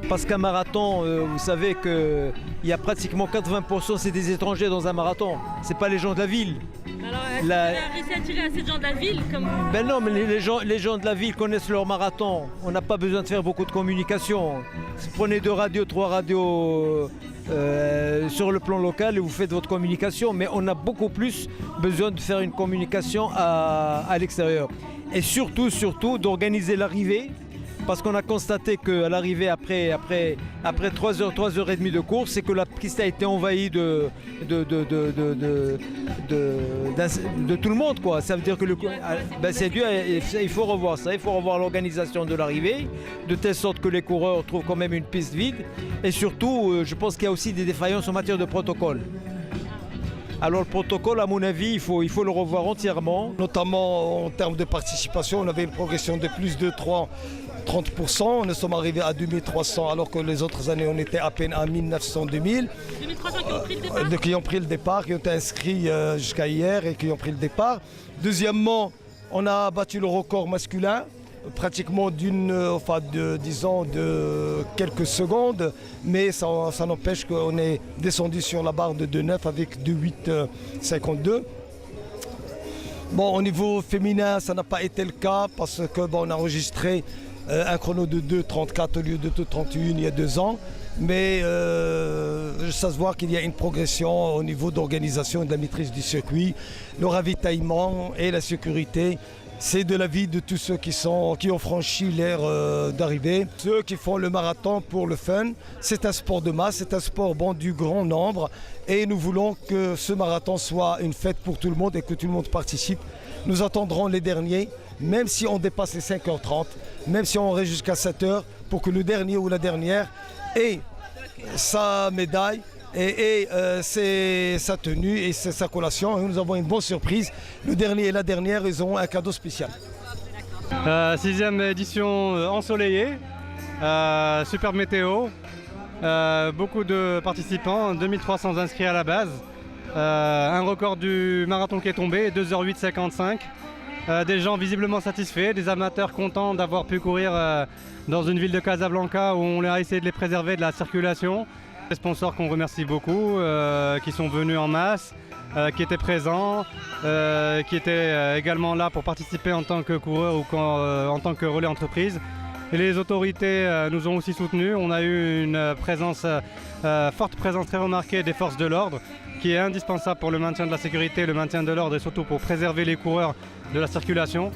Parce qu'un marathon, vous savez qu'il y a pratiquement 80% c'est des étrangers dans un marathon. C'est pas les gens de la ville. Alors, est-ce que vous avez réussi à attirer assez de gens de la ville comme vous? Ben non, mais les gens de la ville connaissent leur marathon. On n'a pas besoin de faire beaucoup de communication. Prenez 2 radios, 3 radios sur le plan local et vous faites votre communication. Mais on a beaucoup plus besoin de faire une communication à l'extérieur. Et surtout d'organiser l'arrivée. Parce qu'on a constaté qu'à l'arrivée, après 3h30 de course, c'est que la piste a été envahie de tout le monde, quoi. Ça veut dire que c'est dû il faut revoir ça, il faut revoir l'organisation de l'arrivée, de telle sorte que les coureurs trouvent quand même une piste vide. Et surtout, je pense qu'il y a aussi des défaillances en matière de protocole. Alors le protocole, à mon avis, il faut le revoir entièrement. Notamment en termes de participation, on avait une progression de plus de 30%. Nous sommes arrivés à 2300 alors que les autres années on était à peine à 1900-2000. 2300 qui ont pris le départ qui ont pris le départ, qui ont été inscrits jusqu'à hier et qui ont pris le départ. Deuxièmement, on a battu le record masculin, pratiquement de quelques secondes, mais ça n'empêche qu'on est descendu sur la barre de 2,9 avec 2,8,52. Bon, au niveau féminin, ça n'a pas été le cas parce que on a enregistré un chrono de 2,34 au lieu de 2,31 il y a 2 ans. Mais ça se voit qu'il y a une progression au niveau d'organisation et de la maîtrise du circuit. Le ravitaillement et la sécurité, c'est de l'avis de tous ceux qui ont franchi l'ère d'arrivée. Ceux qui font le marathon pour le fun, c'est un sport de masse, c'est un sport du grand nombre. Et nous voulons que ce marathon soit une fête pour tout le monde et que tout le monde participe. Nous attendrons les derniers, même si on dépasse les 5h30, même si on reste jusqu'à 7h, pour que le dernier ou la dernière ait sa médaille et sa tenue et sa collation. Et nous avons une bonne surprise. Le dernier et la dernière, ils auront un cadeau spécial. 6e édition ensoleillée, superbe météo, beaucoup de participants, 2300 inscrits à la base. Un record du marathon qui est tombé, 2h08,55. Des gens visiblement satisfaits, des amateurs contents d'avoir pu courir dans une ville de Casablanca où on a essayé de les préserver de la circulation. Les sponsors qu'on remercie beaucoup, qui sont venus en masse, qui étaient présents, qui étaient également là pour participer en tant que coureur ou en tant que relais entreprise. Et les autorités nous ont aussi soutenus. On a eu une forte présence très remarquée des forces de l'ordre, qui est indispensable pour le maintien de la sécurité, le maintien de l'ordre et surtout pour préserver les coureurs de la circulation.